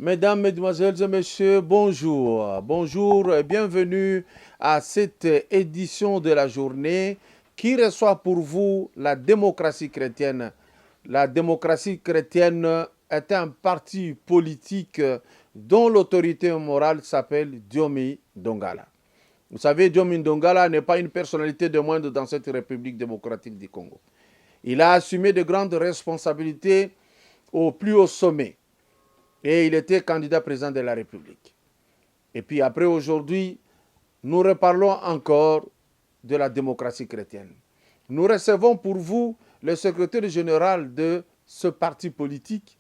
Mesdames, Mesdemoiselles et Messieurs, bonjour. Bonjour et bienvenue à cette édition de la journée qui reçoit pour vous la démocratie chrétienne. La démocratie chrétienne est un parti politique dont l'autorité morale s'appelle Diomi Dongala. Vous savez, Diomi Dongala n'est pas une personnalité de moindre dans cette République démocratique du Congo. Il a assumé de grandes responsabilités au plus haut sommet. Et il était candidat président de la République. Et puis après, aujourd'hui, nous reparlons encore de la démocratie chrétienne. Nous recevons pour vous le secrétaire général de ce parti politique.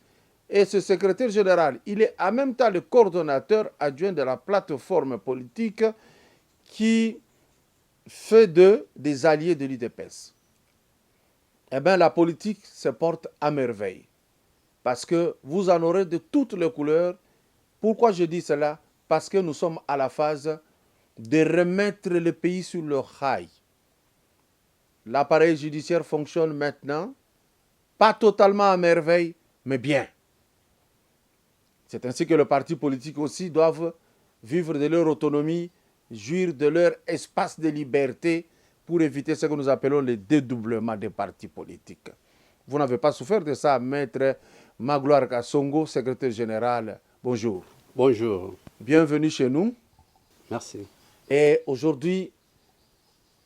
Et ce secrétaire général, il est en même temps le coordonnateur adjoint de la plateforme politique qui fait d'eux des alliés de l'UDPS. Eh bien, la politique se porte à merveille. Parce que vous en aurez de toutes les couleurs. Pourquoi je dis cela? Parce que nous sommes à la phase de remettre le pays sur le rail. L'appareil judiciaire fonctionne maintenant, pas totalement à merveille, mais bien. C'est ainsi que les partis politiques aussi doivent vivre de leur autonomie, jouir de leur espace de liberté pour éviter ce que nous appelons le dédoublement des partis politiques. Vous n'avez pas souffert de ça, maître Magloire Kassongo, secrétaire général. Bonjour. Bonjour. Bienvenue chez nous. Merci. Et aujourd'hui,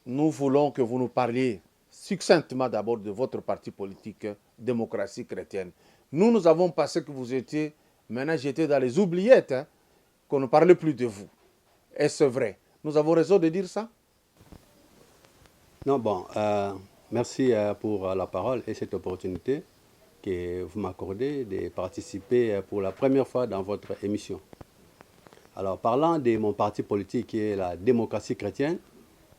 nous voulons que vous nous parliez succinctement d'abord de votre parti politique, Démocratie chrétienne. Nous avons pensé que vous étiez, maintenant j'étais dans les oubliettes, qu'on ne parlait plus de vous. Est-ce vrai? Nous avons raison de dire ça? Non, bon, merci pour la parole et cette opportunité que vous m'accordez de participer pour la première fois dans votre émission. Alors, parlant de mon parti politique qui est la démocratie chrétienne,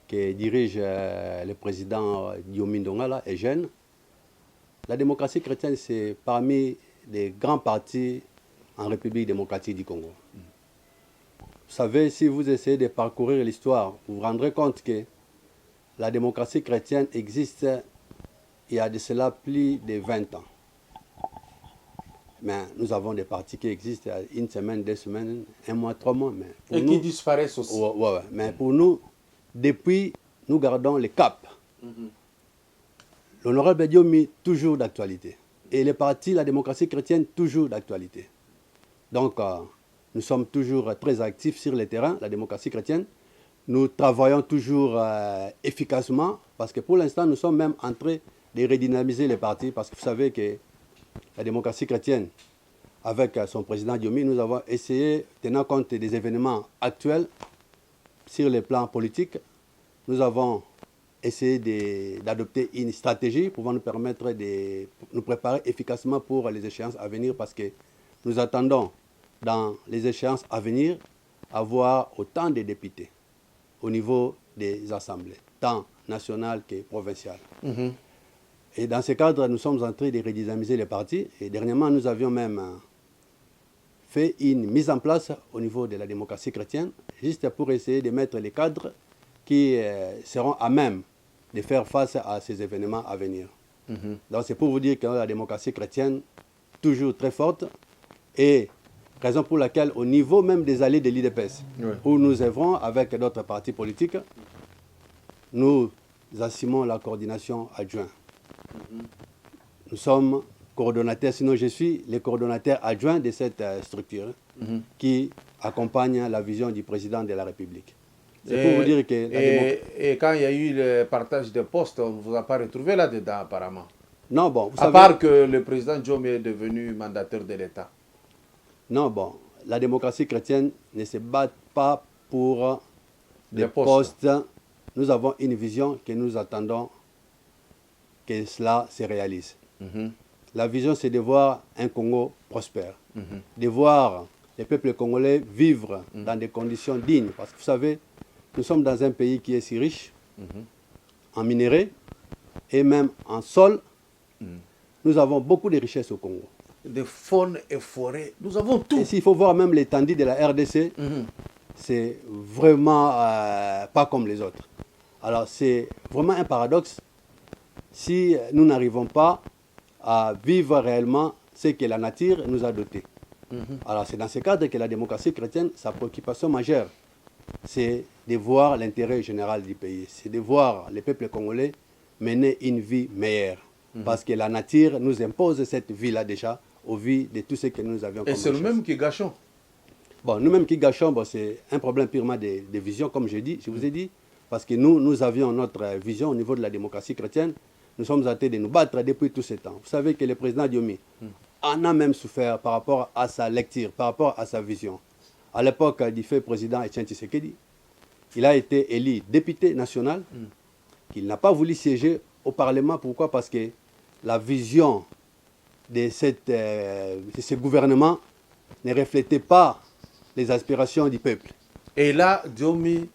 que dirige le président Diomi Dongala et jeune, la démocratie chrétienne, c'est parmi les grands partis en République démocratique du Congo. Vous savez, si vous essayez de parcourir l'histoire, vous vous rendrez compte que la démocratie chrétienne existe il y a de cela plus de 20 ans. Mais nous avons des partis qui existent il y a une semaine, 2 semaines, 1 mois, 3 mois. Mais et nous, qui disparaissent aussi. Ouais. Mais pour nous, depuis, nous gardons le cap. L'honorable Diomi, toujours d'actualité. Et les partis, la démocratie chrétienne, toujours d'actualité. Donc, nous sommes toujours très actifs sur le terrain, la démocratie chrétienne. Nous travaillons toujours efficacement parce que pour l'instant, nous sommes même en train de redynamiser les partis parce que vous savez que la démocratie chrétienne, avec son président Diomi, nous avons essayé, tenant compte des événements actuels sur le plan politique, nous avons essayé d'adopter une stratégie pouvant nous permettre de nous préparer efficacement pour les échéances à venir parce que nous attendons dans les échéances à venir avoir autant de députés au niveau des assemblées, tant nationales que provinciales. Et dans ce cadre, nous sommes en train de redynamiser les partis. Et dernièrement, nous avions même fait une mise en place au niveau de la démocratie chrétienne, juste pour essayer de mettre les cadres qui seront à même de faire face à ces événements à venir. Donc c'est pour vous dire que la démocratie chrétienne, toujours très forte, et raison pour laquelle au niveau même des alliés de l'UDPS, où nous œuvrons avec d'autres partis politiques, nous assumons la coordination adjointe. Nous sommes coordonnateurs, sinon je suis le coordonnateur adjoint de cette structure qui accompagne la vision du président de la République. C'est pour vous dire que... Et quand il y a eu le partage de postes, on ne vous a pas retrouvé là-dedans apparemment. Non, bon, vous À savez... part que le président Djomé est devenu mandataire de l'État. Non, bon, la démocratie chrétienne ne se bat pas pour des Les postes. postes. Nous avons une vision que nous attendons que cela se réalise. La vision, c'est de voir un Congo prospère, de voir les peuples congolais vivre dans des conditions dignes. Parce que vous savez, nous sommes dans un pays qui est si riche en minerais et même en sol. Nous avons beaucoup de richesses au Congo. De faune et forêt, nous avons tout. Et s'il faut voir même l'étendue de la RDC, c'est vraiment pas comme les autres. Alors c'est vraiment un paradoxe si nous n'arrivons pas à vivre réellement ce que la nature nous a doté. Alors c'est dans ce cadre que la démocratie chrétienne, sa préoccupation majeure, c'est de voir l'intérêt général du pays, c'est de voir les peuples congolais mener une vie meilleure. Parce que la nature nous impose cette vie-là déjà, au vu de tout ce que nous avions comme Et c'est richesse. nous-mêmes qui gâchons. Bon, nous-mêmes qui gâchons, bon, c'est un problème purement de vision, comme je vous ai dit, parce que nous avions notre vision au niveau de la démocratie chrétienne. Nous sommes en train de nous battre depuis tout ce temps. Vous savez que le président Diomi en a même souffert par rapport à sa lecture, par rapport à sa vision. À l'époque du fait président Etienne Tshisekedi, il a été élu député national, qu'il n'a pas voulu siéger au Parlement. Pourquoi? Parce que la vision de ce gouvernement ne reflétait pas les aspirations du peuple. Et là, Diomi,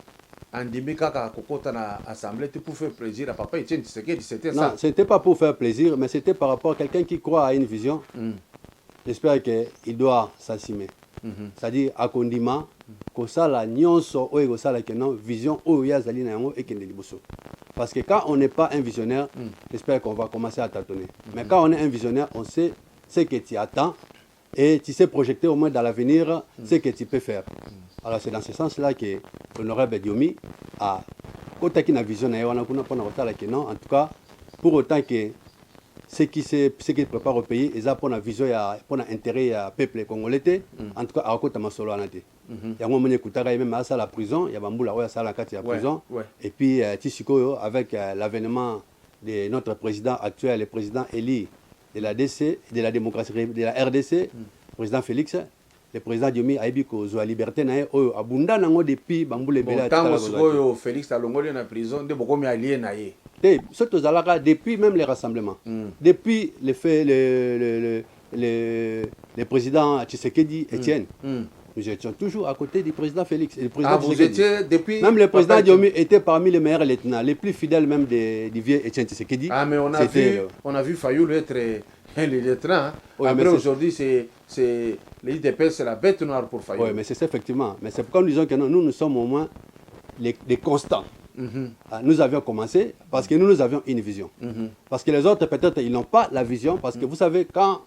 Andimi Kaka Kokota na assemblée, tu pour faire plaisir à papa Etienne Tshisekedi, c'était ça. Non, ce n'était pas pour faire plaisir, mais c'était par rapport à quelqu'un qui croit à une vision. J'espère qu'il doit s'assumer. C'est-à-dire, à Kondima, Kosala Nyonso, Oye Kosala Kenon, vision, Oye Yazali Nango et Kende Liboso. Parce que quand on n'est pas un visionnaire, j'espère qu'on va commencer à tâtonner. Mais quand on est un visionnaire, on sait ce que tu attends et tu sais projeter au moins dans l'avenir ce que tu peux faire. Alors c'est dans ce sens-là que l'honorable Diomi a côté na vision na wana kuna pona kotala que non, en tout cas pour autant que ce qui prépare au pays et ça pour la vision ya pour l'intérêt ya peuple congolais en tout cas à côté masolo anate. Yango mone kutaka même à la prison, ya bambula oya sala kati ya prison et puis Tshisikoyo avec l'avènement de notre président actuel, le président élu de la DC, de la démocratie de la RDC, président Félix. Le président Diomi a dit que la liberté na oyo abunda nango depuis bambule bela tant Félix Alongoli na prison de beaucoup allié na ye. Surtout Zalaka depuis même les rassemblements. Depuis le fait le président Tshisekedi Etienne. Nous étions toujours à côté du président Félix et le président vous étiez depuis même le président Diomi était parmi les meilleurs lieutenants, les plus fidèles même du vieux Etienne Tshisekedi. Ah mais on a vu Fayoulou être le lieutenant. Oui, après aujourd'hui c'est l'IDP, c'est la bête noire pour Fayoulou. Oui, mais c'est ça effectivement. Mais c'est pourquoi nous disons que nous sommes au moins les constants. Nous avions commencé parce que nous avions une vision. Parce que les autres, peut-être, ils n'ont pas la vision. Parce que vous savez, quand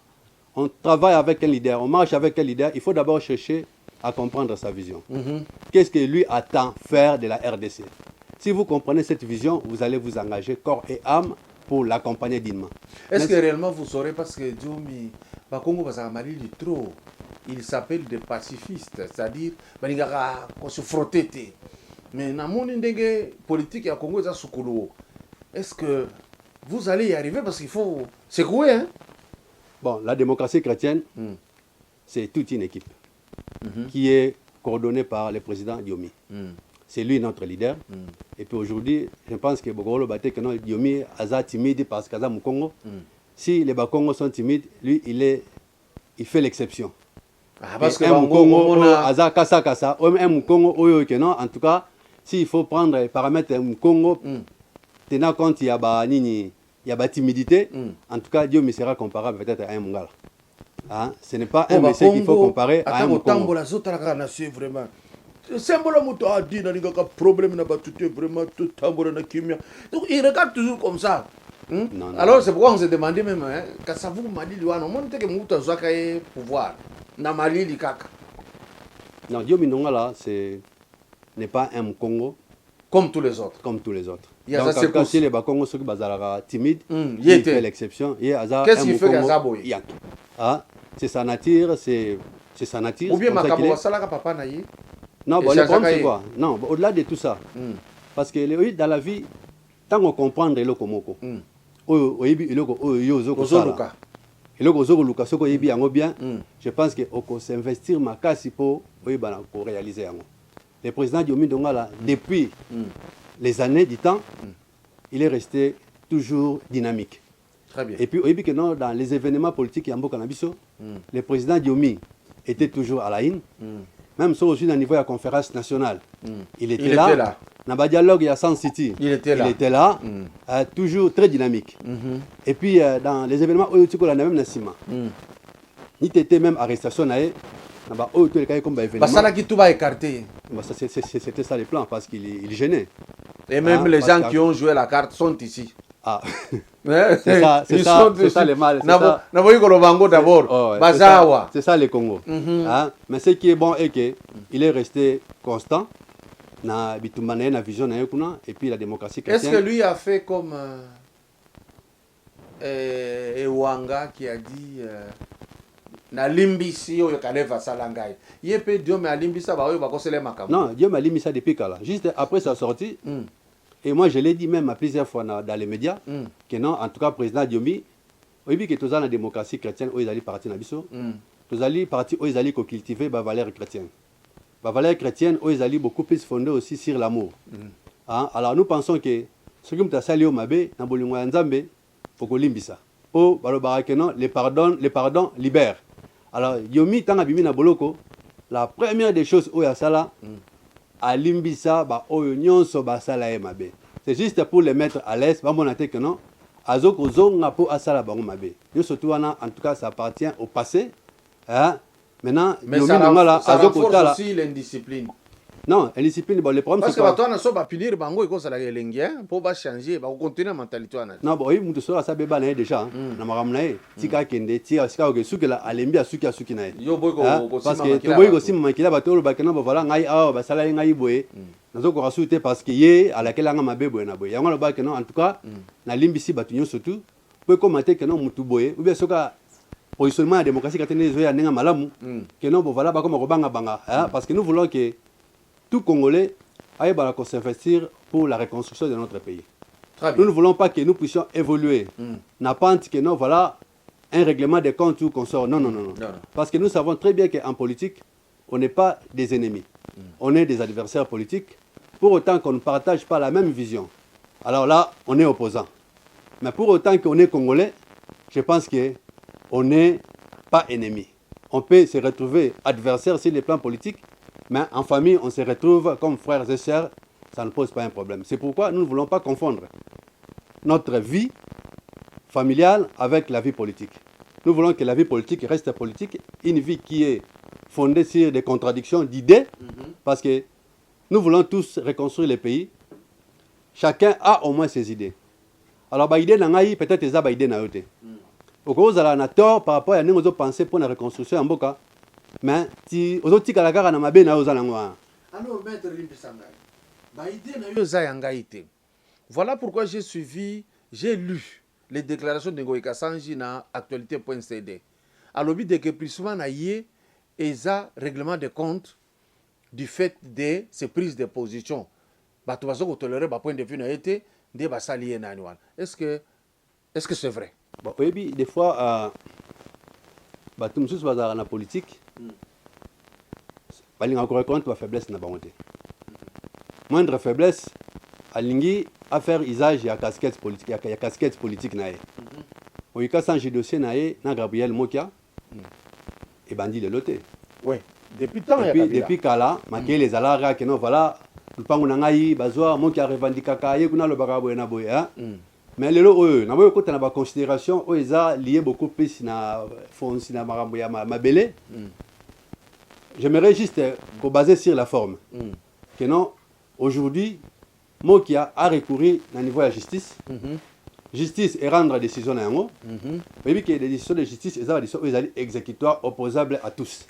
on travaille avec un leader, on marche avec un leader, il faut d'abord chercher à comprendre sa vision. Qu'est-ce que lui attend faire de la RDC? Si vous comprenez cette vision, vous allez vous engager corps et âme pour l'accompagner dignement. Est-ce que réellement vous saurez, parce que Diomi, Bakongo Bazakamali, trop, il s'appelle des pacifistes, c'est-à-dire, qu'on se frottait. Mais dans mon politique à Congo, est-ce que vous allez y arriver? Parce qu'il faut secouer. Hein? Bon, la démocratie chrétienne, c'est toute une équipe qui est coordonnée par le président Diomi. C'est lui notre leader. Et puis aujourd'hui, je pense que Bogolo Baté, que non, Diomi est timide parce qu'il est Congo. Si les Bakongos sont timides, lui, il fait l'exception. Ah, parce que Congo, Aza Kasa Kasa, un Congo, en tout cas, s'il faut prendre les paramètres Congo, tenant compte il y a la timidité, en tout cas, Diomi sera comparable peut-être à un Mongala. Hein? Ce n'est pas un monsieur qu'il faut comparer à un Congo. Vraiment. C'est un problème vraiment tout na kimia. Donc il regarde toujours comme ça. Non. Alors c'est pourquoi on se demandait même quand ça vous m'a dit on monte que muta zaka pouvoir na Mali li kaka. Non, Diomi Nongala n'est pas un Congo comme tous les autres. Comme tous les autres. Donc quand si les Bakongos sont timides, il fait l'exception. Qu'est-ce qu'il fait Gazaboy? C'est sa nature, c'est sa nature. Ou bien Makabo Salaka papa naïe. Non, bon, le problème c'est quoi? Non, au-delà de tout ça, parce que dans la vie, tant qu'on comprend le Komoko, oyebi eloko oyo ozokosala eloko ozokoluka soki oyebi yango bien je pense que okosinvestir makasi mpo oyebana koréaliser yango. Le président Diomi Ndongala depuis les années du temps il est resté toujours dynamique. Très bien. Et puis oyebi que non, dans les événements politiques ya mboka na biso le président Diomi était toujours à la une. Même sur aussi au niveau de la conférence nationale, il était là. Dans le dialogue, il y a Sans City. Il était là. Toujours très dynamique. Et puis, dans les événements, il y a même Nassima. Il était même arrestation. Ça qui tout va écarter. C'était ça les plans parce qu'il gênait. Et même les gens qui ont joué la carte sont ici. Ah, c'est ça le mal. C'est ça le Congo. Mais ce qui est bon est qu'il est resté constant na bitumana na vision na yekuna et puis la démocratie chrétienne. Est-ce que lui a fait comme Ewanga qui a dit na limbisi oyo kaleva salangai. Yepe Dieu me limbisa ba oyo ba kosele makambo. Non, Dieu m'a limbisa depuis kala. Juste après sa sortie. Et moi, je l'ai dit même à plusieurs fois dans les médias, que non, en tout cas, le président Diomi, il dit que tous la démocratie chrétienne, ils allaient partir dans Bisso, tous allaient partir, ils allaient cultiver les valeurs chrétiennes. Les valeurs chrétiennes, ils allaient beaucoup plus fonder aussi sur l'amour. Alors nous pensons que ce qui est sali au Mabé, dans Bolingo Nzambe, il faut qu'on limbisa. Oh, les pardons libèrent. Alors, Diomi, tant abimi na boloko, la première des choses, où il y a ça là, à limbisa ba oyo nyonso basala e mabe. C'est juste pour les mettre à l'aise, ba monate que non. Azoko zonga po asala bango mabe. Yo surtout wana en tout cas ça appartient au passé. Hein? Maintenant, mais ça renforce aussi l'indiscipline. Non, l'indiscipline, bon, le problème c'est que toi on a pas punir bango iko sala elengien pour ba changer, ba continuer mentalité wana. Non, bon, mutu sala sa beba na déjà na makamna e. Tika kende, tika sika oke sukela alembi asuki na e. Yo boy ko parce que to boy ko sim makila ba tolo ba kana ba voilà ngai awa ba sala ngai boye. Nazo ko rasute parce que ye ala kela nga mabe boye na boye. Yango ba kana en tout cas na limbisi batunyo surtout peut commenter que non mutu boye ou bien soka positionnement de démocratie chrétienne zo ya nenga malamu que non bon voilà ba comme ko banga parce que nous voulons que tout Congolais aille s'investir pour la reconstruction de notre pays. Nous ne voulons pas que nous puissions évoluer. N'a pas que non, voilà un règlement des comptes ou qu'on sort. Non. Parce que nous savons très bien qu'en politique, on n'est pas des ennemis. On est des adversaires politiques. Pour autant qu'on ne partage pas la même vision. Alors là, on est opposants. Mais pour autant qu'on est Congolais, je pense qu'on n'est pas ennemis. On peut se retrouver adversaires sur les plans politiques. Mais en famille, on se retrouve comme frères et sœurs, ça ne pose pas un problème. C'est pourquoi nous ne voulons pas confondre notre vie familiale avec la vie politique. Nous voulons que la vie politique reste politique, une vie qui est fondée sur des contradictions d'idées, parce que nous voulons tous reconstruire le pays. Chacun a au moins ses idées. Alors, l'idée n'a peut-être des idées n'a été. Au cas où vous avez tort par rapport à nous penser pour la reconstruction en Boka. Mais si vous avez la gare na mabe na ozalangwa. Alors maître Limbisanga, ba idée na yo za yanga ite. Voilà pourquoi j'ai lu les déclarations de Ngoï Kassanji na actualité.cd. Alors bi de que plus souvent na yé eza règlement de compte du fait de ces prises de position. Ba to bazo ko tolérer ba point de vue na été de ba salier na annual. Est-ce que c'est vrai? Bon, oui, des fois ba tout monsieur bazar na politique. Balinga encore reconnaître la faiblesse na bango te. Moindre faiblesse alingi à faire usage ya casquette politique ya casquette politique na ye. Oyika sans dossier na ye na Gabriel Mokia et bandi le loté. Oui, depuis temps et puis depuis kala maké les alara que non voilà lupango na ngai bazwa Mokia revendikaka ye kuna lo bakabo na boye hein. Mais lelo na boye ko tana ba considération o eza lié beaucoup plus na fonci na marambo ya mabele. J'aimerais juste baser sur la forme. Que non, aujourd'hui, Mokia a recouru au niveau de la justice. Justice et rendre décision à un mais que les décisions de justice sont exécutoires opposables à tous.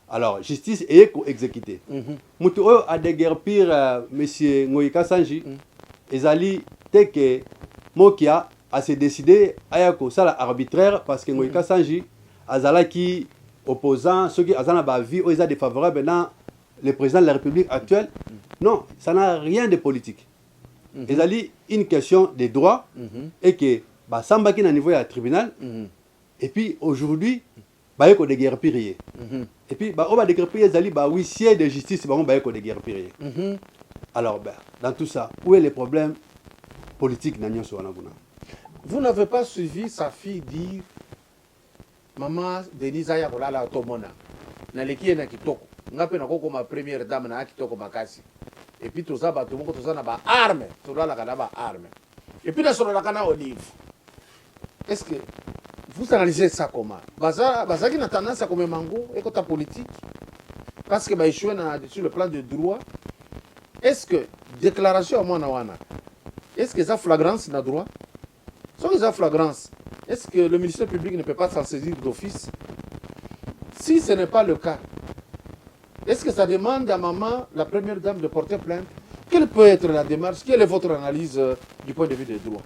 Alors, justice est exécutée. Moutou a déguerpir M. Ngoïka Sanji. Ezali, tel que Mokia a se décidé à ça arbitraire parce que Ngoïka Sanji azala qui opposants, ceux qui ont une vie, ils sont défavorables dans le président de la République actuelle. Non, ça n'a rien de politique. ezali une question des droits et que basambaki na niveau ya tribunal et puis aujourd'hui baye ko déguerpir et puis ba o ba déguerpir ezali ba huissier de justice bango baye ko déguerpir alors dans tout ça où est le problème politique na nyonso wana kuna? Vous n'avez pas suivi sa fille dire maman Denise aya kolala tomona na leki na kitoko ngape na koko ma première dame na kitoko makasi et puis tout ça ba tout moko tout ça na ba arme tout là la kana ba arme et puis na solo la kana Olive. Est-ce que vous analysez ça comment? Baza qui n'a tendance à comme mango et côté politique parce que ba échoué sur le plan de droit. Est-ce que déclaration à moi na wana est-ce que ça flagrance na droit? Sans que ça flagrance, est-ce que le ministère public ne peut pas s'en saisir d'office? Si ce n'est pas le cas, est-ce que ça demande à maman, la première dame, de porter plainte? Quelle peut être la démarche? Quelle est votre analyse du point de vue des droits?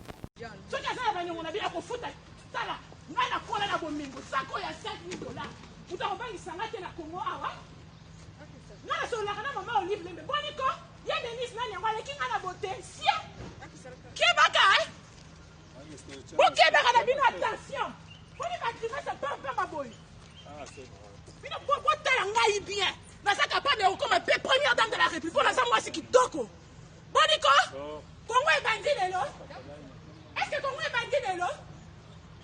Ok, mais attention. Vous ne ça pas boy. Ah, c'est vrai. Vous bien. Dans sa capable comme première dame de la République. Pour l'instant, moi, c'est qui toko. Boniko, Congo est bandit de l'eau. Est-ce que Congo est bandit de l'eau?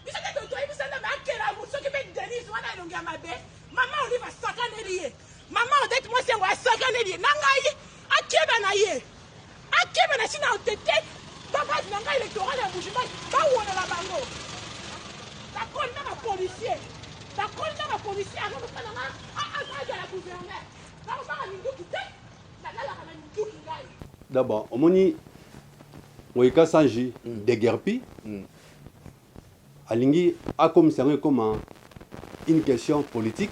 Vous savez que toi, vous savez que la mousson qui fait Denise, on a un gamabe. Maman, on va s'accaner. Maman, on dit moi, c'est un s'accaner. Nangaye, à qui est banaye? À qui est banaye? Sinon, on te tête. Papa, nanga électoral à Boujima, pas où on est la bango. La colle n'a pas policier. La colle n'a pas policier. Avant de faire la gouverneure. Là, on va à Nindou qui t'aide. Là, on va à Nindou qui gagne. D'abord, on moni Moïka Sanji déguerpi. Alingi a comme une question politique.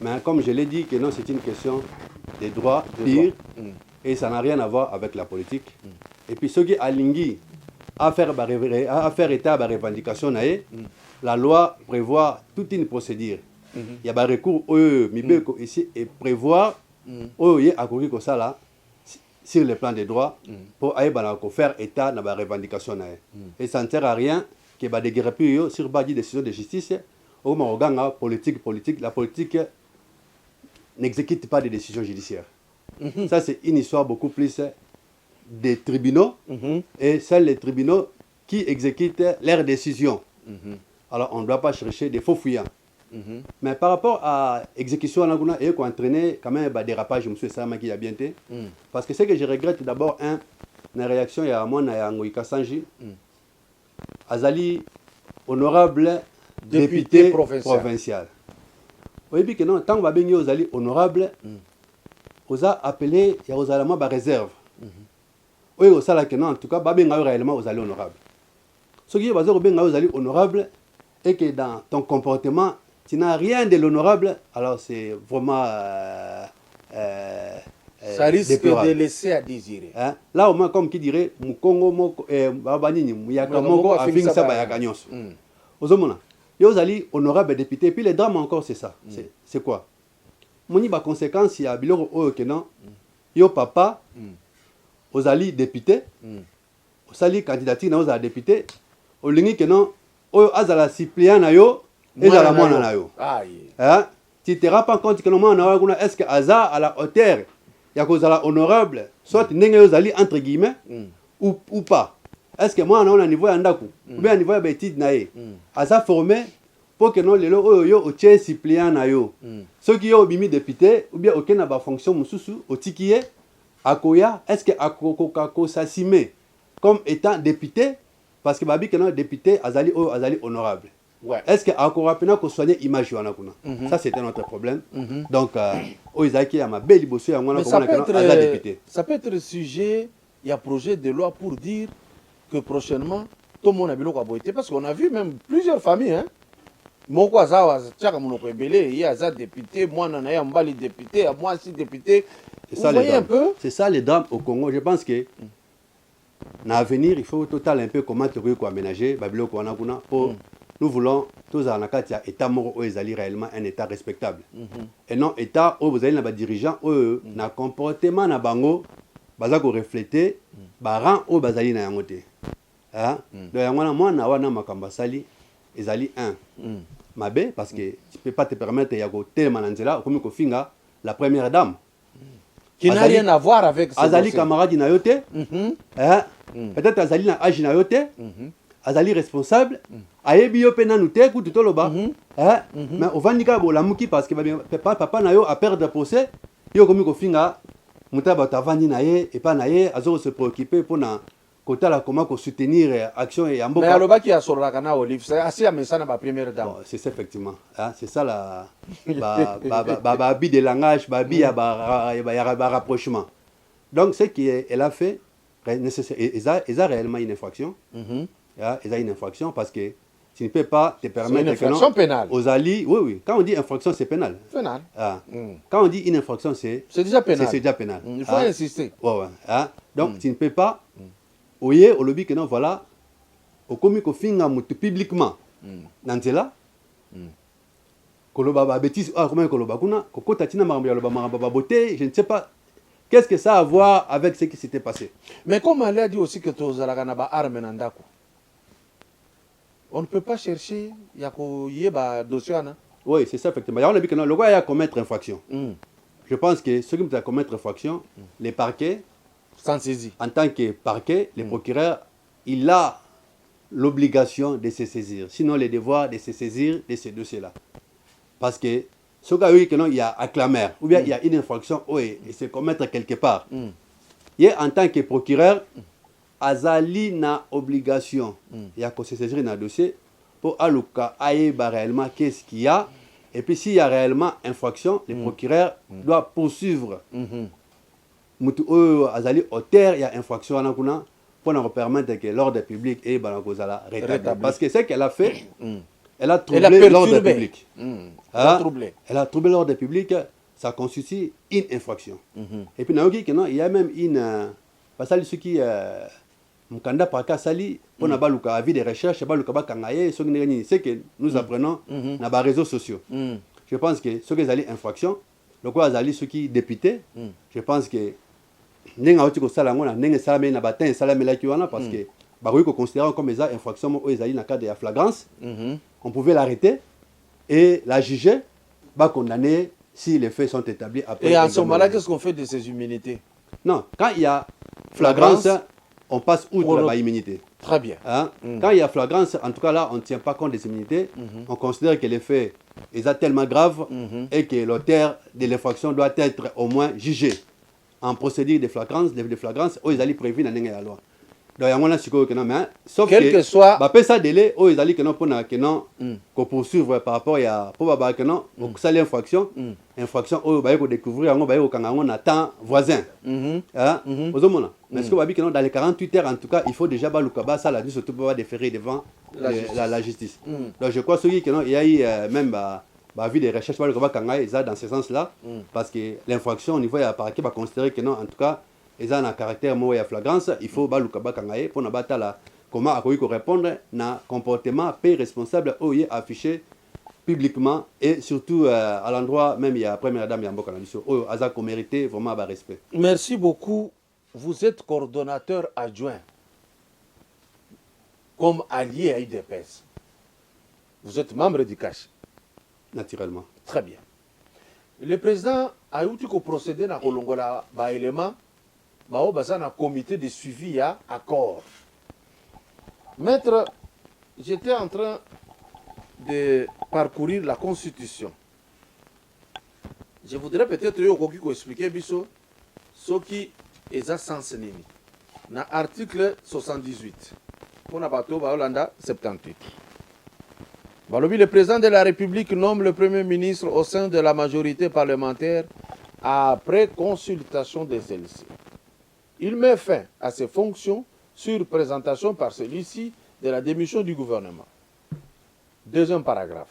Mais comme je l'ai dit, que non, c'est une question des droits purs. Et ça n'a rien à voir avec la politique. Et puis, ceux qui alingi à faire état à la revendication, la loi prévoit toute une procédure. Il y a un recours ici et prévoir sur le plan des droits pour faire état à la revendication. Et ça ne sert à rien que les déguerpis sur des décisions de justice ou politique. La politique n'exécute pas des décisions judiciaires. Ça, c'est une histoire beaucoup plus des tribunaux et celles des tribunaux qui exécutent leurs décisions. Alors, on ne doit pas chercher des faux fuyants. Mais par rapport à l'exécution, il faut entraîner quand même des dérapages, M. Sama qui a bien été. Parce que ce que je regrette d'abord, la réaction, il y a moi, Ngoïka Sanji, Azali, honorable député provincial. Vous voyez que non, tant qu'on va bien Azali, honorable, on a appelé, il y a aux Allemands par réserve. Oui, au salaire que non, en tout cas, bien réellement aux allés honorables. Ce qui est basé bien aux allés honorables et que dans ton comportement, tu n'as rien de l'honorable, alors c'est vraiment. Ça risque de laisser à désirer. Hein? Là, au moins, comme qui dirait, Mukongo moko, Babanini, Muyakamongo, Afing Sabayakanyos. Aux hommes, il y a aux allés honorables députés, puis les drames encore, c'est ça. C'est quoi? Moni, par conséquence, il y a Biloro Okenan, yo papa. Aux alliés députés, aux alliés candidature aux députés, aux lignes que non, aux azala suppléant na yo, et à la moine na yo. Tu te rends pas compte que le monde est-ce que Aza à la hauteur, il y a cause à la honorable, soit n'engue aux alliés entre guillemets, ou pas. Est-ce que moi on a un niveau andaku, ou bien un niveau bêtise naé. Aza formé pour que non les lo yo au tien suppléant na yo. Ceux qui ont bimi député, ou bien aucun n'a pas fonction mususu, au tikié. Akoya, est-ce que Akoko s'assume comme étant député? Parce que Babi est député, Azali honorable. Ouais. Est-ce que Akora Pena ko soigner image Wanakuna? Ça, c'est un autre problème. Donc, Oizaki a ma belle bossée à moi, ça peut être sujet, il y a projet de loi pour dire que prochainement, tout le monde a bilo aboité. Parce qu'on a vu même plusieurs familles, hein. Moko azawa chaka monoko ebele, il y a député, moi nanaya mbali député, moi aussi député. Vous voyez un peu? C'est ça les drames au Congo. Je pense que dans l'avenir, il faut total un peu comment tu peux aménager Babilo Kwanakuna pour nous voulons tous en Akatia État moro ezali réellement un État respectable. Et non État où vous avez des dirigeants où na comportement na bango bazako refléter baran o bazali na yango te. Hein? Donc yango na mwana wana makamba sali ezali un. Mabe parce que tu peux pas te permettre ya ko telema na nzela comme ko finga la première dame. Qui n'a rien à voir avec ça. Azali camarade na yote. Hein? Peut-être azali na âge na yote. Azali responsable. Ayebi yo pe nanu te kutu toloba. Hein? Mais ovandika bo lamuki parce que papa na yo a perdre procès. Yo komi ko finga mutaba tavandi na ye et pas na ye azo se préoccuper pour na kotala comment ko soutenir action et amboka. Mais aloba qui a sur la cana olive, c'est assez amusant na première dame. Bon, c'est ça effectivement. Hein? C'est ça la bi de langage, bi ya rapprochement. Donc ce qu'elle a fait elle a réellement une infraction. Elle a une infraction parce que tu ne peux pas te permettre... C'est une infraction pénale. Aux alliés, oui. Quand on dit infraction, c'est pénal. Pénal. Quand on dit une infraction, c'est déjà pénal. C'est déjà pénal. Il faut insister. Ouais. Donc, tu ne peux pas... Oye, au lobby que non, voilà, au commis qu'on finga publiquement, Nantela, Koloba bêtise, comment Koloba Kuna, Koko Tatina Maramba beauté, je ne sais pas. Qu'est-ce que ça a à voir avec ce qui s'était passé? Mais comme elle a dit aussi que tu as arme nandako. On ne peut pas chercher yako yeba dossier. Oui, c'est ça effectivement. On a dit que non, le gars a commettre infraction. Je pense que ceux qui ont commettre infraction, les parquets, sans saisie. En tant que parquet, le procureur, il a l'obligation de se saisir. Sinon, le devoir de se saisir de ces dossiers-là. Parce que ce gars, oui, que non, il y a acclamé, ou bien il y a une infraction, oui, et se commettre quelque part. Et en tant que procureur, Azali na obligation, il y a qu'on se saisir dans le dossier pour alouka aïba réellement qu'est-ce qu'il y a. Et puis s'il y a réellement infraction, le procureur doit poursuivre. Azali auteur, il y a infraction pour nous permettre que l'ordre public est rétabli. Parce que ce qu'elle a fait, elle a troublé l'ordre public. Elle a troublé l'ordre public, ça constitue une infraction. Et puis il y a même une... Parce que ce qui... Mukanda Parka Sali, on a baluka avis de recherche, baluka bakangaye, c'est que nous apprenons dans les réseaux sociaux. Je pense que ce qui est infraction, le quoi azali ce qui député, je pense que n'enga otiko sala ngona n'enga salame na batin salame la kiwana parce que baruiko considérant comme des infractions au ezali na cas de flagrance, on pouvait l'arrêter et la juger, ba condamner si les faits sont établis après. Et en ce moment-là, qu'est-ce qu'on fait de ces immunités? Non, quand il y a flagrance, on passe outre la immunité. Très bien. Hein? Quand il y a flagrance, en tout cas là, on ne tient pas compte des immunités. On considère que les faits sont tellement graves et que l'auteur de l'infraction doit être au moins jugé en procédure de flagrance, ils allaient prévenir dans la loi. Donc, il y a un sauf quel que soit... ça délai, ils allaient qu'on poursuivre par rapport à l'infraction. Infraction, ils vont découvrir un temps voisin. Mais ce que dans les 48 heures, en tout cas, il faut déjà ça la surtout pour déférer devant la justice. Donc, je crois qu'il y a eu même vu des recherches dans ce sens-là, parce que l'infraction au niveau de la parquet va considérer que non, en tout cas, ils ont un caractère et flagrance, il faut pour ne pas comment répondre à comportement peu responsable affiché publiquement et surtout à l'endroit même il y a première dame Yambo Canadiso Azako mérité vraiment respect. Merci beaucoup. Vous êtes coordonnateur adjoint comme allié à IDPS. Vous êtes membre du CACH. Naturellement. Très bien. Le président a eu procédé à Kolongola par élément un comité de suivi à accord. Maître, j'étais en train de parcourir la Constitution. Je voudrais peut-être expliquer ce qui est sens nini. Dans l'article 78, pour la bateau Hollanda 78. Le président de la République nomme le Premier ministre au sein de la majorité parlementaire après consultation de celle-ci. Il met fin à ses fonctions sur présentation par celui-ci de la démission du gouvernement. Deuxième paragraphe.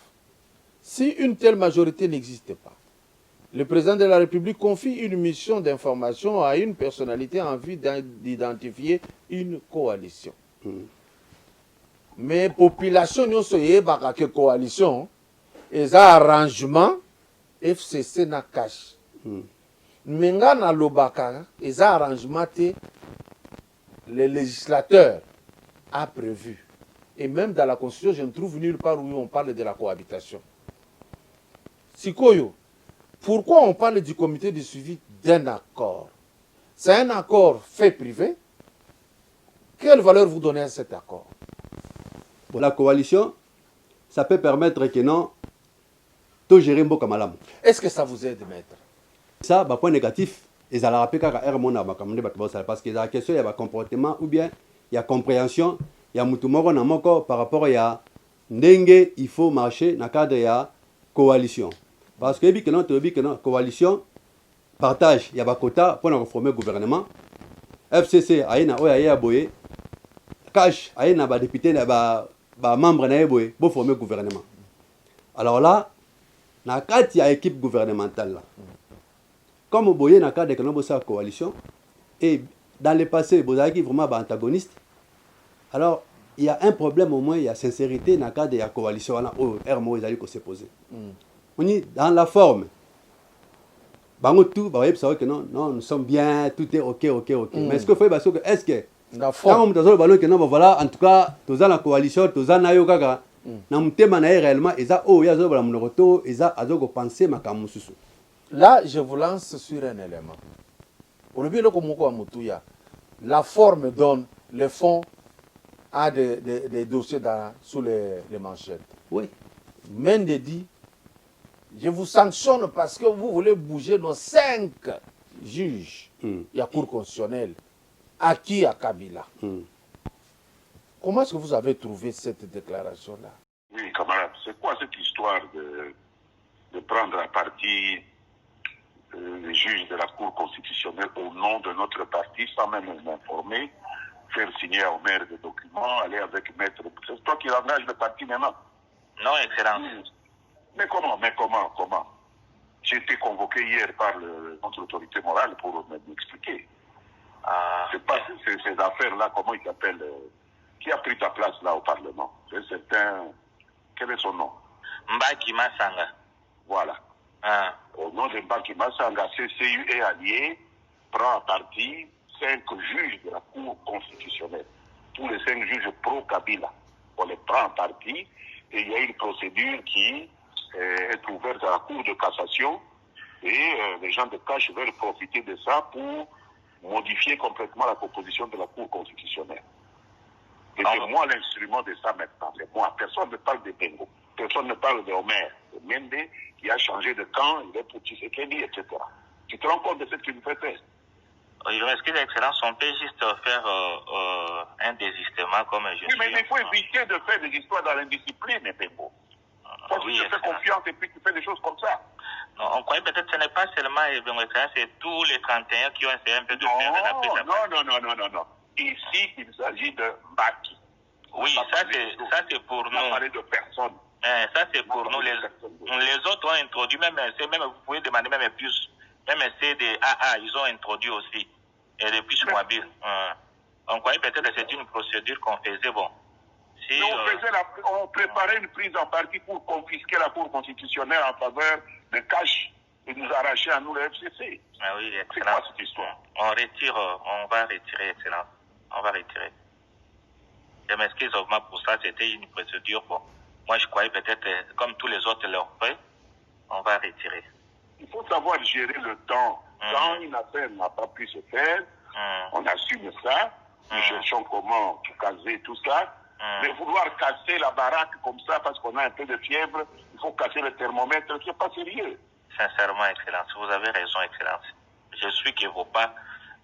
Si une telle majorité n'existe pas, le président de la République confie une mission d'information à une personnalité en vue d'identifier une coalition. Mais la population n'a pas de coalition. Et ça, arrangement, FCC n'a cash. Mais na lobaka, et ça, arrangement, le législateur a prévu. Et même dans la Constitution, je ne trouve nulle part où on parle de la cohabitation. Sikoyo, pourquoi on parle du comité de suivi d'un accord? C'est un accord fait privé. Quelle valeur vous donnez à cet accord? Pour la coalition, ça peut permettre que non, tout gérer Mboka Malamu. Est-ce que ça vous aide, maître? Ça, point négatif, ils allaient rappeler parce que la question, il y a un comportement ou bien il y a compréhension, il y a mutumoko namoko par rapport à ndenge il faut marcher dans le cadre de la coalition. Parce que la coalition partage, il y a un quota pour reformer le gouvernement. FCC, il y a un cash, il y a un député, il y a un membre pour former le gouvernement. Alors là, dans le cadre de l'équipe gouvernementale, comme vous voyez dans le cadre de la coalition, et dans le passé, vous avez vraiment antagoniste. Alors, il y a un problème au moins, il y a sincérité dans le cadre de la coalition. RMO, ils allaient se poser. On est dans la forme. Tout, que non, nous sommes bien, tout est ok. Mais est-ce qu'il faut est-ce que la forme. Voilà, en tout cas, tous dans la coalition, tous dans la yoga, réellement, là, je vous lance sur un élément. La forme donne, le fond a des dossiers sous les manchettes. Oui. Mende dit, je vous sanctionne parce que vous voulez bouger nos 5 juges. Il y a Cour constitutionnelle, acquis à Kabila. Comment est-ce que vous avez trouvé cette déclaration-là? Oui, camarade, c'est quoi cette histoire de prendre à partie les juges de la Cour constitutionnelle au nom de notre parti sans même m'informer, faire signer au maire des documents, aller avec maître... C'est toi qui engage le parti maintenant? Non, Excellence. Mais comment J'ai été convoqué hier par notre autorité morale pour m'expliquer. C'est pas ces affaires-là, comment il s'appelle qui a pris ta place là au Parlement? C'est un certain... Quel est son nom? Mbaki Masanga. Voilà. Au nom de Mbaki Masanga, CCU et allié prend à partie 5 juges de la Cour constitutionnelle. Tous les 5 juges pro-Kabila. On les prend en partie et il y a une procédure qui est ouverte à la Cour de cassation et les gens de Cache veulent profiter de ça pour modifier complètement la composition de la Cour constitutionnelle. Et c'est moi l'instrument de ça maintenant. C'est moi. Personne ne parle de Bengo. Personne ne parle de Omer. C'est Mende qui a changé de camp, il est pour Tshisekedi, etc. Tu te rends compte de ce que tu me fais faire? Je m'excuse, Excellence, on peut juste faire un désistement comme je suis. Oui, mais il faut éviter de faire des histoires dans l'indiscipline, Bengo. Toi, tu te fais confiance et puis tu fais des choses comme ça. Non, on croyait peut-être que ce n'est pas seulement Bengo Excellence, c'est tous les 31 qui ont essayé un peu de faire la prise. Non. Ici, il s'agit de Mbaki. Oui, ça c'est pour nous. On va parler de personne. Ça c'est pour nous. Les autres ont introduit, même vous pouvez demander même plus. Même c'est des AA, ils ont introduit aussi. Et depuis mobile. On croyait peut-être que c'est une procédure qu'on faisait. Bon. Si, on préparait une prise en partie pour confisquer la Cour constitutionnelle en faveur de Cache et nous arracher à nous le FCC. Ah oui, c'est quoi cette histoire? On va retirer, Excellence. On va retirer. Je m'excuse pour ça, c'était une procédure. Bon, moi je croyais peut-être, comme tous les autres l'ont fait, on va retirer. Il faut savoir gérer le temps. Quand une affaire n'a pas pu se faire, on assume ça, nous cherchons comment tout caser, tout ça. Mais vouloir casser la baraque comme ça parce qu'on a un peu de fièvre, il faut casser le thermomètre, c'est pas sérieux. Sincèrement, Excellence, vous avez raison, Excellence. Je suis que vos pas,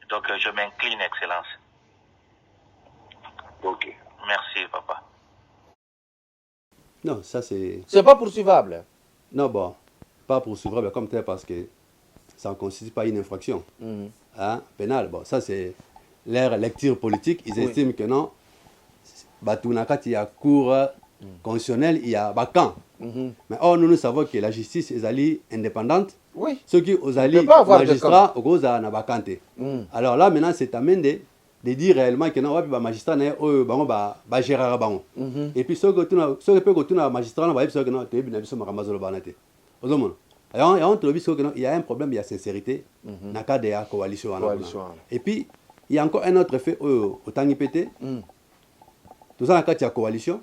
donc je m'incline, Excellence. Ok. Merci, papa. Non, ça c'est... C'est pas poursuivable. Non, bon, pas poursuivable comme tel parce que ça ne constitue pas une infraction pénale. Bon, ça c'est leur lecture politique. Ils estiment que non, il y a cour constitutionnelle, il y a camp. Mais or, nous savons que la justice est indépendante. Oui. Ceux qui ont alliés magistrats, au gros, na vacanté. Alors là, maintenant, c'est amendé de dire réellement que non, les magistrats ne gérer bango. Et puis ceux qui ont magistrat, on va dire que non, tu es bien sûr maramazolo banate. Il y a un problème, il y a sincérité dans le cas de la coalition. Et puis il y a encore un autre fait au Tangipété. Tout ça, il y a coalition.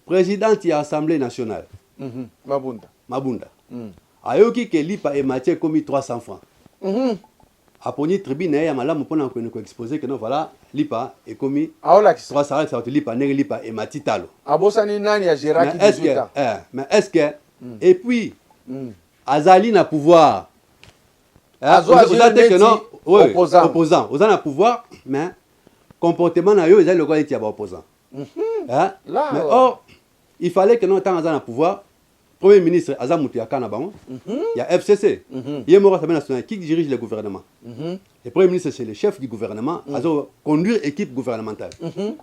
Président de l'Assemblée nationale. Mabunda. Ayoki ke lipa et Mathieu commis 300 francs. Aponi tribune ya malamu pona ko exposer que non voilà lipa et commis 300 ça lipa nèg lipa et matitalo. Abosani nani ya Gérard qui 18 ans. Mais est-ce que et puis Azali na pouvoir. Opposant. Aux na pouvoir mais comportement na yo ils le quoi était opposant. Mais or il fallait que non tant Azali na pouvoir. Premier ministre Azamuti Yakana Bango, il y a FCC, il y a l'Assemblée nationale qui dirige le gouvernement. Le Premier ministre, c'est le chef du gouvernement, à conduire l'équipe gouvernementale.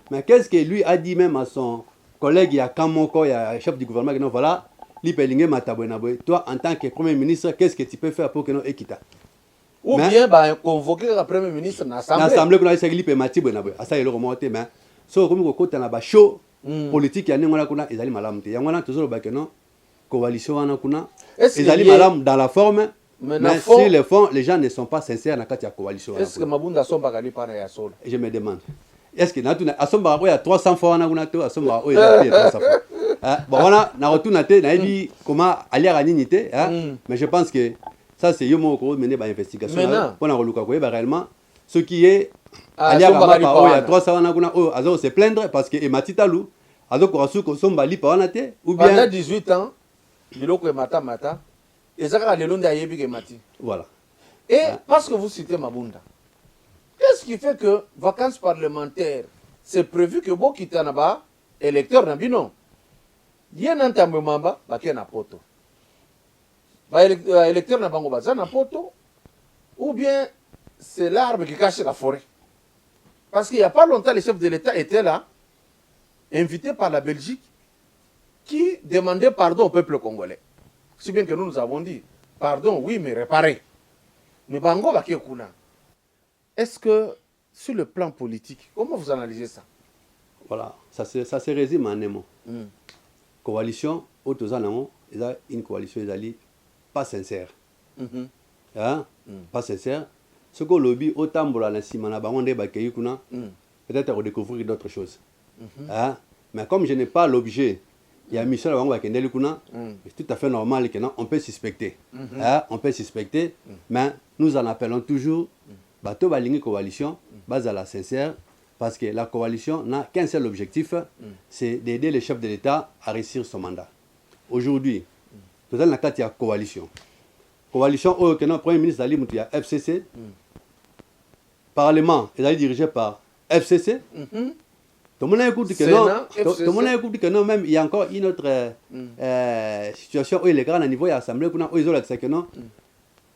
Mais qu'est-ce que lui a dit même à son collègue, il y a Kamoko, il y a le chef du gouvernement, qui dit voilà, toi en tant que Premier ministre, qu'est-ce que tu peux faire pour que nous équita? Ou bien convoquer le Premier ministre dans l'Assemblée. L'Assemblée, qu'on a essayé de Mathieu Benabé, à ça il est remonté, mais so comme côté na ba show politique, il y a n'importe quoi, ils allaient malamte. Il y a n'importe toujours le non. Coalition Wanakuna, ils allaient madame dans la forme, mais sur le fond, les gens ne sont pas sincères dans la coalition. Est-ce que Mabunda Somba Gali par la sol? Et je me demande, est-ce que à Somba il y a 300 fois Wanakuna, à Somba il y a 300 fois. Bon, on a retourné, on a dit comment aller à l'unité, mais je pense que ça c'est Yomo Koro mené par investigation. On a reloué réellement ce qui est aller à Mapa, il y a 300 Wanakuna, à se plaindre parce que Ematitalu, à Zokorasu, Somba li par Wanate, ou bien. Pendant 18 ans, mata et ça voilà. Et parce que vous citez Mabunda, qu'est-ce qui fait que vacances parlementaires, c'est prévu que vous quittez là-bas, électeur n'abino. Il y a un entamé mamba, qui est na poto. Électeur n'a pas na poto, ou bien c'est l'arbre qui cache la forêt. Parce qu'il n'y a pas longtemps, le chef de l'État était là, invité par la Belgique, qui demandait pardon au peuple congolais. Si bien que nous avons dit, pardon, oui, mais réparer. Mais Bango va kuna. Est-ce que, sur le plan politique, comment vous analysez ça? Voilà, ça se résume en un mot. Coalition, il y a une coalition, pas sincère. Pas sincère. Ce que le lobby, autant pour la Simana Bangonde Bakei kuna, peut-être redécouvrir d'autres choses. Mais comme je n'ai pas l'objet, il y a Michel Wangwa qui est c'est tout à fait normal qu'on peut suspecter. On peut suspecter, mais nous en appelons toujours bateau balingi coalition, base à la sincère, parce que la coalition n'a qu'un seul objectif, c'est d'aider le chef de l'État à réussir son mandat. Aujourd'hui, nous avons la coalition. Coalition, le Premier ministre Ali Moutia, FCC, Parlement, il est dirigé par FCC. Tout le monde écoute que non, même il y a encore une autre situation où les grands à niveau de l'Assemblée, où ils ont l'accès que non,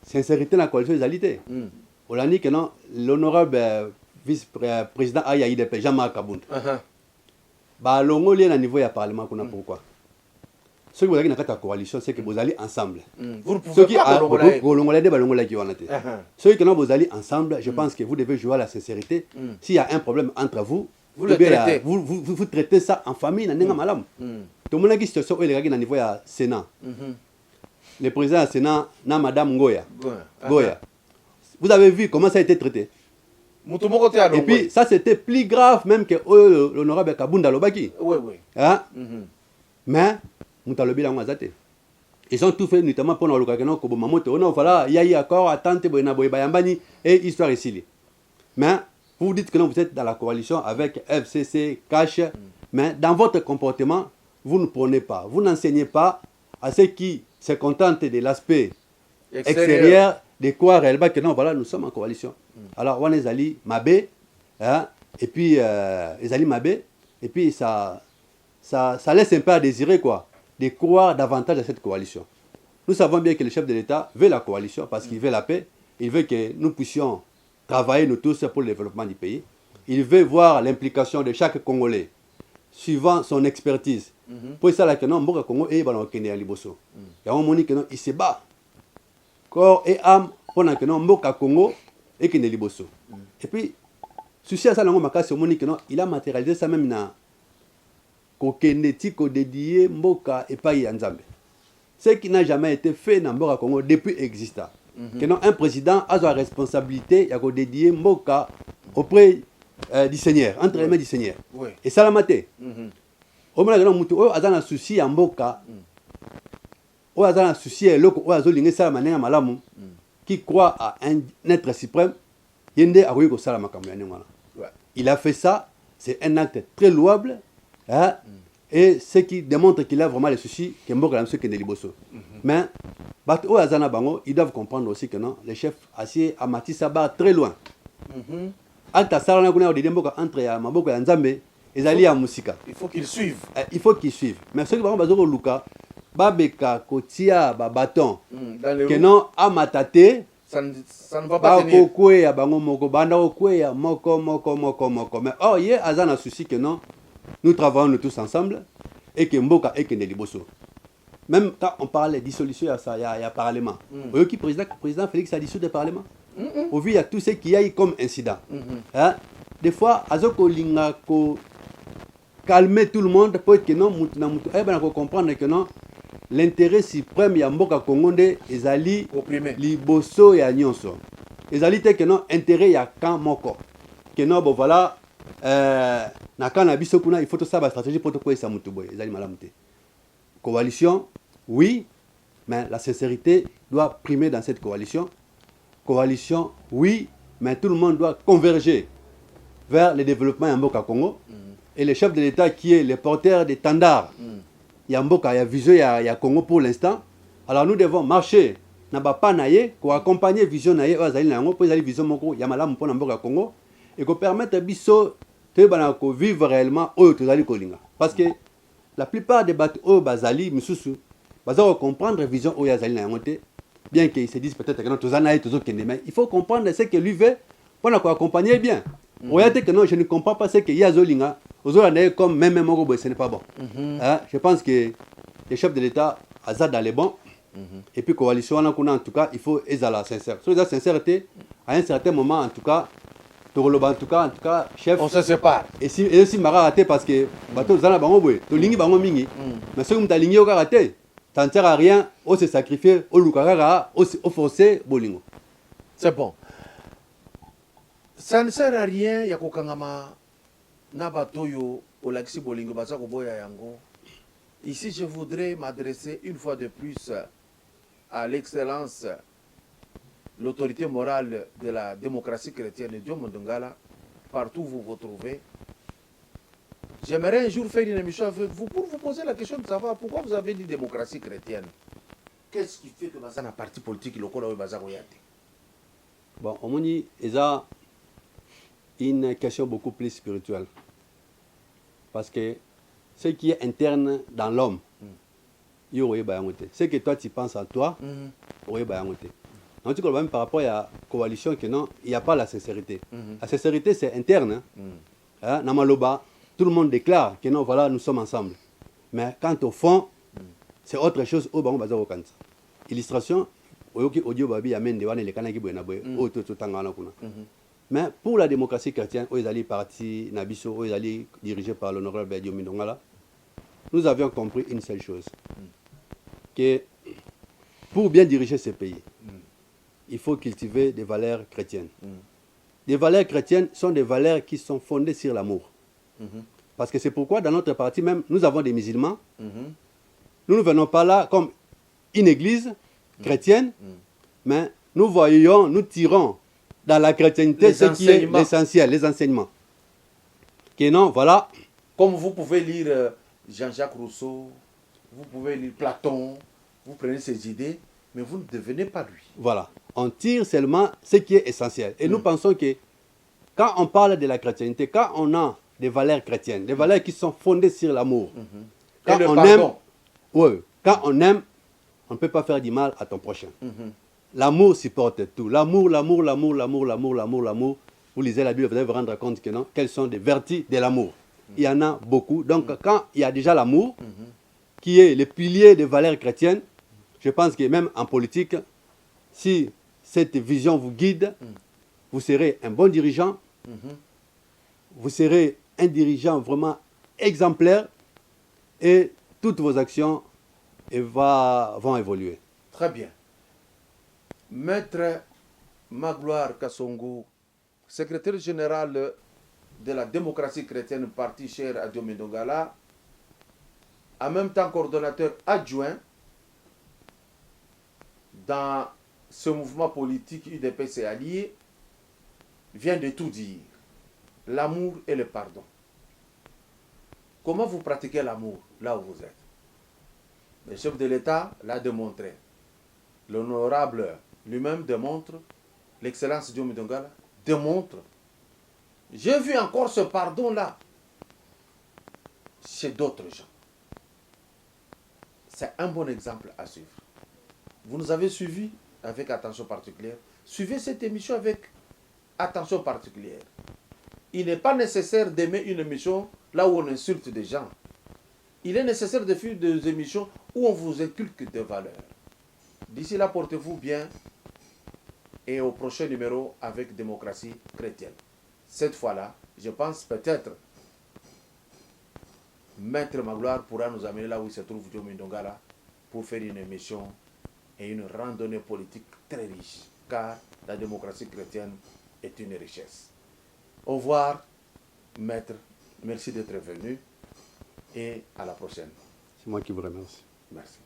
sincérité dans la coalition des alités. On a dit que non, l'honorable vice-président a IDP, Jean-Marc Kabound. Bah, l'ongo lien à niveau de Parlement, pourquoi? Ceux qui vous avez dans la coalition, c'est que vous allez ensemble. Ceux qui vous allez ensemble, je pense que vous devez jouer à la sincérité. S'il y a un problème entre vous, vous traitez ça en famille. Tout le monde a une situation où il y a un niveau de Sénat. Le président du Sénat, Madame Ngoya. Vous avez vu comment ça a été traité. Et puis, ça c'était plus grave même que l'honorable Kabounda Lobaki. Mais, ils ont tout fait, notamment pour nous, voilà, il y a eu accord, attente, et histoire ici. Mais, vous dites que non, vous êtes dans la coalition avec FCC, Cash, mais dans votre comportement, vous ne prenez pas, vous n'enseignez pas à ceux qui se contentent de l'aspect extérieur, de quoi réellement que non, voilà, nous sommes en coalition. Alors, on est allé Mabé, et puis, et puis ça laisse un peu à désirer, quoi, de croire davantage à cette coalition. Nous savons bien que le chef de l'État veut la coalition parce qu'il veut la paix, il veut que nous puissions travailler nous tous pour le développement du pays. Il veut voir l'implication de chaque Congolais suivant son expertise. Pour ça, que non, Mboka Congo et Balokene à Liboso. Il y a un moment que non, il se bat corps et âme pour que non, Mboka Congo et Kene Liboso. Et puis, souci à ça, il a matérialisé ça même dans Kokene Tiko dédié Mboka et Payi Nzambe. Ce qui n'a jamais été fait dans Mboka Congo depuis existant. que non, un président a la responsabilité de dédier Mboka auprès du Seigneur, entre les mains du Seigneur. Et ça l'a maté. Au moins, il y a un souci à Mboka. Il y a un souci à l'autre, qui croit à un être suprême. Il a fait ça, c'est un acte très louable. Hein, et ce qui démontre qu'il a vraiment les soucis que Mboka a qui Liboso. Mais ils doivent comprendre aussi que non, les chefs assis à Matissa Bar très loin. Il faut qu'ils suivent. Il faut qu'ils suivent. Mais ceux qui vont au Luka, Babeka, Kotia, Babaton, que non, Amatate, ça ne va pas tenir. Mais oh, il y a un souci que non, nous travaillons tous ensemble et que Mboka et que Liboso. Même quand on parle de dissolution, il y a Parlement. Vous voyez qui président Félix a dissous le Parlement. Au vu, il y a tout ce qu'il y a eu comme incident. Hein? Des fois, Azoko Linga calmer tout le monde pour que non, comprendre que non, l'intérêt suprême de Mboka Kongonde ezali liboso ya nyonso. Ezali te que non intérêt ya kan moko. Que non bon voilà na kana biso kuna il faut tout ça stratégie pour ko esa mutu boy ezali malamu te. Coalition, oui, mais la sincérité doit primer dans cette coalition. Coalition, oui, mais tout le monde doit converger vers le développement de Mboka Congo. Et le chef de l'État qui est le porteur des standards, il y a Mboka, il y a Vision, il y a Congo pour l'instant. Alors nous devons marcher, pour accompagner Vision, pour aller Vision Moko, il y a Malam pour Mboka Congo, et pour permettre à Bisso de vivre réellement au Tozali Kolinga. Parce que la plupart des bateaux au Bazali, Moussoussou, Bazali comprendre Vision au Yazali Nangote, bien qu'ils se disent peut-être que non, mais il faut comprendre ce que lui veut pour accompagner bien. Que non, je ne comprends pas ce que Yazolinga, comme même Morobo, ce n'est pas bon. Je pense que les chefs de l'État, Azad dans les bons, et puis coalition, en tout cas, il faut être sincère. Sur la sincérité, à un certain moment, en tout cas, en tout cas, chef. On se sépare. Et si Mara raté parce que bateau Zana Bango, to lingi bango mingi. Mais si vous m'avez lingi au karaté, ça ne sert à rien, on se sacrifier, au Lukara, au forcer, bolingo. C'est bon. Ça ne sert à rien, Yakokangama, Nabatoyo, Olaxi Bolingo, Basako Boya Yango. Ici, je voudrais m'adresser une fois de plus à l'excellence, l'autorité morale de la démocratie chrétienne de Dieu Mondongala, partout où vous vous trouvez. J'aimerais un jour faire une émission avec vous pour vous poser la question de savoir pourquoi vous avez dit démocratie chrétienne. Qu'est-ce qui fait que vous avez un parti politique local ou Bazar Oyate? Bon, on m'a dit, il y a une question beaucoup plus spirituelle. Parce que ce qui est interne dans l'homme, ce que toi tu penses à toi, donc, même par rapport à la coalition, il n'y a pas la sincérité. La sincérité, c'est interne. Namaloba, tout le monde déclare que non, voilà, nous sommes ensemble. Mais quant au fond, c'est autre chose. Illustration, mais pour la démocratie chrétienne, les partis Nabiso, dirigés par l'honorable Diomi Ndongala, nous avions compris une seule chose. Que pour bien diriger ce pays, il faut cultiver des valeurs chrétiennes. Les valeurs chrétiennes sont des valeurs qui sont fondées sur l'amour. Parce que c'est pourquoi dans notre parti même, nous avons des musulmans. Nous ne venons pas là comme une église chrétienne, mais nous voyons, nous tirons dans la chrétienté ce qui est l'essentiel, les enseignements. Que non, voilà. Comme vous pouvez lire Jean-Jacques Rousseau, vous pouvez lire Platon, vous prenez ces idées, mais vous ne devenez pas lui. Voilà. On tire seulement ce qui est essentiel. Et nous pensons que quand on parle de la chrétienté, quand on a des valeurs chrétiennes, des valeurs qui sont fondées sur l'amour, quand on aime, on ne peut pas faire du mal à ton prochain. L'amour supporte tout. L'amour. Vous lisez la Bible, vous allez vous rendre compte que non, quelles sont les vertus de l'amour. Il y en a beaucoup. Donc quand il y a déjà l'amour, qui est le pilier des valeurs chrétiennes, je pense que même en politique, si cette vision vous guide, vous serez un bon dirigeant, vous serez un dirigeant vraiment exemplaire et toutes vos actions vont évoluer. Très bien. Maître Magloire Kassongo, secrétaire général de la démocratie chrétienne, parti cher à Diomaye Ndongala, en même temps coordonnateur adjoint dans ce mouvement politique UDPS et allié, vient de tout dire. L'amour et le pardon. Comment vous pratiquez l'amour là où vous êtes? Le chef de l'État l'a démontré. L'honorable lui-même démontre. L'excellence Diomaye Ndongala démontre. J'ai vu encore ce pardon-là chez d'autres gens. C'est un bon exemple à suivre. Vous nous avez suivis avec attention particulière. Suivez cette émission avec attention particulière. Il n'est pas nécessaire d'aimer une émission là où on insulte des gens. Il est nécessaire de faire des émissions où on vous inculque des valeurs. D'ici là, portez-vous bien et au prochain numéro avec Démocratie chrétienne. Cette fois-là, je pense peut-être Maître Magloire pourra nous amener là où il se trouve Diomaye Ndongala pour faire une émission et une randonnée politique très riche, car la démocratie chrétienne est une richesse. Au revoir, Maître. Merci d'être venu et à la prochaine. C'est moi qui vous remercie. Merci.